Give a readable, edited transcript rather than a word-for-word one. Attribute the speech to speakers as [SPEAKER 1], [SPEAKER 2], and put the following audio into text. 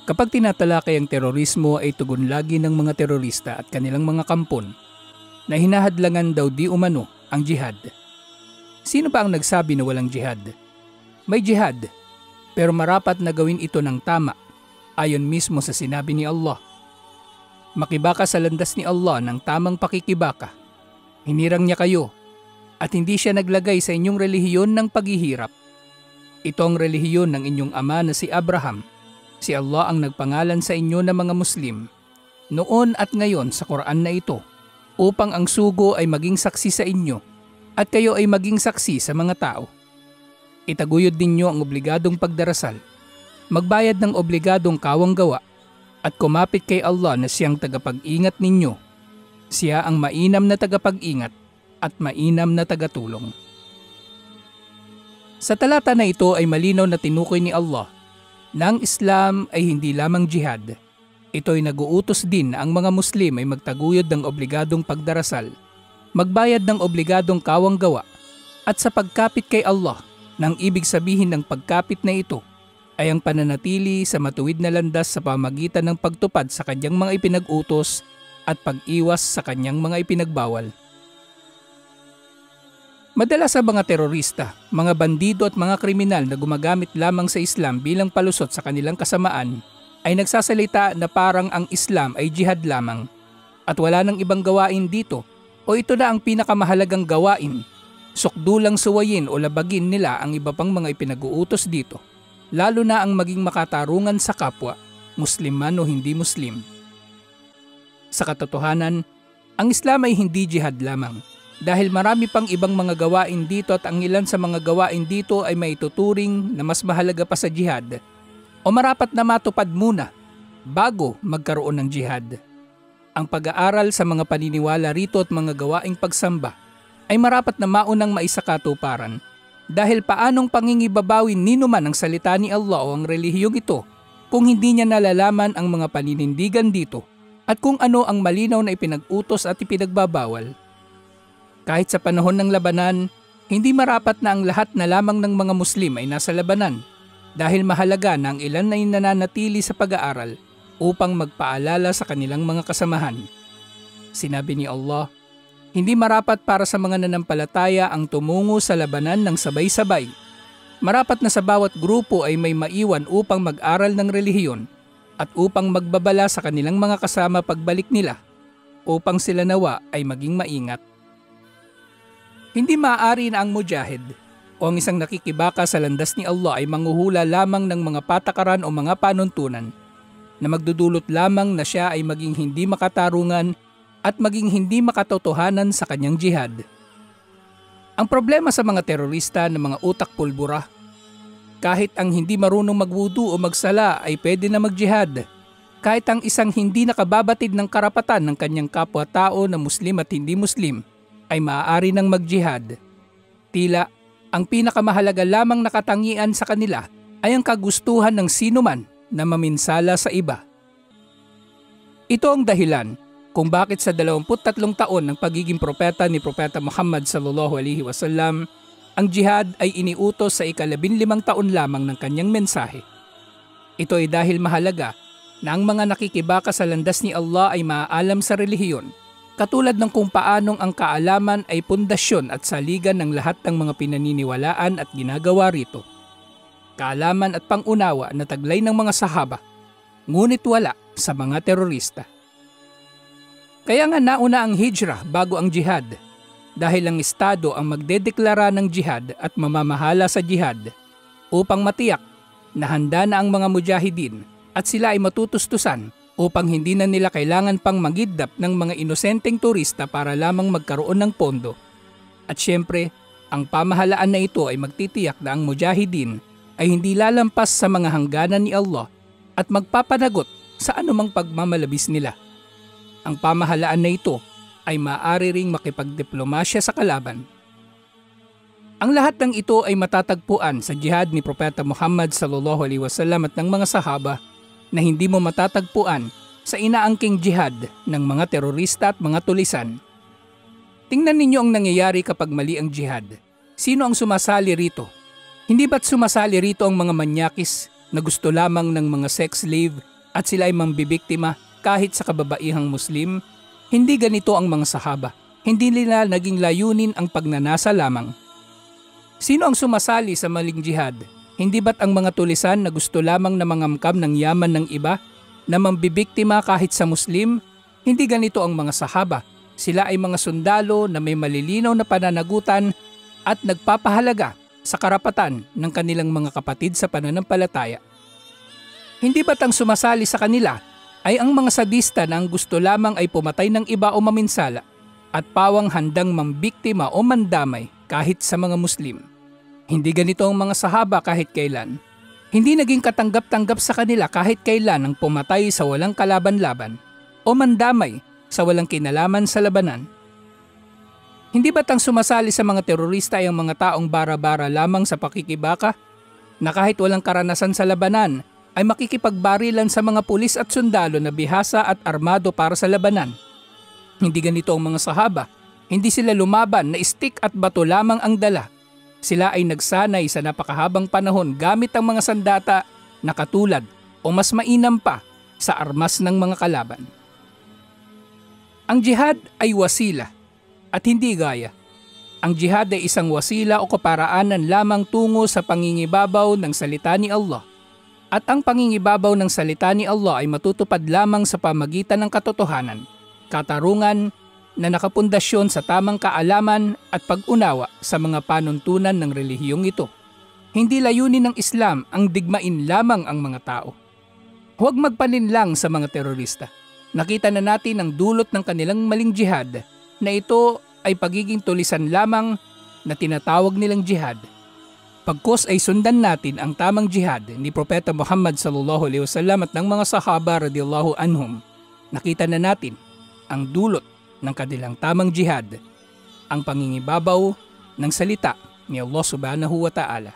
[SPEAKER 1] Kapag tinatalakay ang terorismo ay tugon lagi ng mga terorista at kanilang mga kampon na hinahadlangan daw di umano ang jihad. Sino ba ang nagsabi na walang jihad? May jihad, pero marapat na gawin ito ng tama ayon mismo sa sinabi ni Allah. Makibaka sa landas ni Allah ng tamang pakikibaka. Hinirang niya kayo at hindi siya naglagay sa inyong relihiyon ng paghihirap. Ito ang relihiyon ng inyong ama na si Abraham. Si Allah ang nagpangalan sa inyo na mga Muslim, noon at ngayon sa Quran na ito, upang ang sugo ay maging saksi sa inyo at kayo ay maging saksi sa mga tao. Itaguyod ninyo ang obligadong pagdarasal, magbayad ng obligadong kawang gawa, at kumapit kay Allah na siyang tagapag-ingat ninyo. Siya ang mainam na tagapag-ingat at mainam na tagatulong. Sa talata na ito ay malinaw na tinukoy ni Allah na ang Islam ay hindi lamang jihad. Ito ay nag-uutos din na ang mga Muslim ay magtaguyod ng obligadong pagdarasal, magbayad ng obligadong kawang gawa, at sa pagkapit kay Allah, nang ibig sabihin ng pagkapit na ito ay ang pananatili sa matuwid na landas sa pamagitan ng pagtupad sa kanyang mga ipinag-utos at pag-iwas sa kanyang mga ipinagbawal. Madalas sa mga terorista, mga bandido at mga kriminal na gumagamit lamang sa Islam bilang palusot sa kanilang kasamaan ay nagsasalita na parang ang Islam ay jihad lamang at wala nang ibang gawain dito o ito na ang pinakamahalagang gawain. Sukdulang suwayin o labagin nila ang iba pang mga ipinag-uutos dito, lalo na ang maging makatarungan sa kapwa, Muslim man o hindi Muslim. Sa katotohanan, ang Islam ay hindi jihad lamang. Dahil marami pang ibang mga gawain dito at ang ilan sa mga gawain dito ay maituturing na mas mahalaga pa sa jihad o marapat na matupad muna bago magkaroon ng jihad. Ang pag-aaral sa mga paniniwala rito at mga gawaing pagsamba ay marapat na maunang maisakatuparan dahil paanong pangingibabawin ninuman ang salita ni Allah o ang relihiyong ito kung hindi niya nalalaman ang mga paninindigan dito at kung ano ang malinaw na ipinag-utos at ipinagbabawal. Kahit sa panahon ng labanan, hindi marapat na ang lahat na lamang ng mga Muslim ay nasa labanan dahil mahalaga na ang ilan ay nananatili sa pag-aaral upang magpaalala sa kanilang mga kasamahan. Sinabi ni Allah, hindi marapat para sa mga nanampalataya ang tumungo sa labanan ng sabay-sabay. Marapat na sa bawat grupo ay may maiwan upang mag-aral ng relihiyon at upang magbabala sa kanilang mga kasama pagbalik nila upang sila nawa ay maging maingat. Hindi maaari na ang mujahid o ang isang nakikibaka sa landas ni Allah ay manghuhula lamang ng mga patakaran o mga panuntunan na magdudulot lamang na siya ay maging hindi makatarungan at maging hindi makatotohanan sa kanyang jihad. Ang problema sa mga terorista ng mga utak pulbura, kahit ang hindi marunong magwudu o magsala ay pwede na magjihad. Kahit ang isang hindi nakababatid ng karapatan ng kanyang kapwa-tao na Muslim at hindi Muslim ay maaari ng magjihad. Tila, ang pinakamahalaga lamang na katangian sa kanila ay ang kagustuhan ng sinuman na maminsala sa iba. Ito ang dahilan kung bakit sa 23 taon ng pagiging propeta ni Propeta Muhammad sallallahu alaihi wasallam, ang jihad ay iniutos sa 15 taon lamang ng kanyang mensahe. Ito ay dahil mahalaga na ang mga nakikibaka sa landas ni Allah ay maaalam sa relihiyon, katulad ng kung paanong ang kaalaman ay pundasyon at saligan ng lahat ng mga pinaniniwalaan at ginagawa rito. Kaalaman at pangunawa na taglay ng mga sahaba, ngunit wala sa mga terorista. Kaya nga nauna ang hijrah bago ang jihad, dahil ang estado ang magdedeklara ng jihad at mamamahala sa jihad upang matiyak na handa na ang mga mujahidin at sila ay matutustusan upang hindi na nila kailangan pang magidnap ng mga inosenteng turista para lamang magkaroon ng pondo. At syempre, ang pamahalaan na ito ay magtitiyak na ang mujahidin ay hindi lalampas sa mga hangganan ni Allah at magpapanagot sa anumang pagmamalabis nila. Ang pamahalaan na ito ay maaari ring makipagdiplomasya sa kalaban. Ang lahat ng ito ay matatagpuan sa jihad ni Propeta Muhammad sallallahu alaihi wasallam at ng mga sahaba na hindi mo matatagpuan sa inaangking jihad ng mga terorista at mga tulisan. Tingnan ninyo ang nangyayari kapag mali ang jihad. Sino ang sumasali rito? Hindi ba't sumasali rito ang mga manyakis na gusto lamang ng mga sex slave at sila ay mambibiktima kahit sa kababaihang Muslim, hindi ganito ang mga sahaba. Hindi nila naging layunin ang pagnanasa lamang. Sino ang sumasali sa maling jihad? Hindi ba't ang mga tulisan na gusto lamang na mangamkam ng yaman ng iba na mambibiktima kahit sa Muslim? Hindi ganito ang mga sahaba. Sila ay mga sundalo na may malilinaw na pananagutan at nagpapahalaga sa karapatan ng kanilang mga kapatid sa pananampalataya. Hindi ba't ang sumasali sa kanila ay ang mga sadista na ang gusto lamang ay pumatay ng iba o maminsala at pawang handang mambiktima o mandamay kahit sa mga Muslim? Hindi ganito ang mga sahaba kahit kailan. Hindi naging katanggap-tanggap sa kanila kahit kailan ang pumatay sa walang kalaban-laban o mandamay sa walang kinalaman sa labanan. Hindi ba't ang sumasali sa mga terorista ay ang mga taong bara-bara lamang sa pakikibaka na kahit walang karanasan sa labanan ay makikipagbarilan sa mga pulis at sundalo na bihasa at armado para sa labanan? Hindi ganito ang mga sahaba. Hindi sila lumaban na stick at bato lamang ang dala. Sila ay nagsanay sa napakahabang panahon gamit ang mga sandata na katulad o mas mainam pa sa armas ng mga kalaban. Ang jihad ay wasila at hindi gaya. Ang jihad ay isang wasila o kaparaanan lamang tungo sa pangingibabaw ng salita ni Allah. At ang pangingibabaw ng salita ni Allah ay matutupad lamang sa pamagitan ng katotohanan, katarungan na nakapundasyon sa tamang kaalaman at pag-unawa sa mga panuntunan ng relihiyong ito. Hindi layunin ng Islam ang digmain lamang ang mga tao. Huwag magpaninlang sa mga terorista. Nakita na natin ang dulot ng kanilang maling jihad na ito ay pagiging tulisan lamang na tinatawag nilang jihad. Pagkos ay sundan natin ang tamang jihad ni Propeta Muhammad sallallahu alaihi wasallam at ng mga sahaba radhiyallahu anhum, nakita na natin ang dulot ng kanilang tamang jihad, ang pangingibabaw ng salita ni Allah subhanahu wa ta'ala.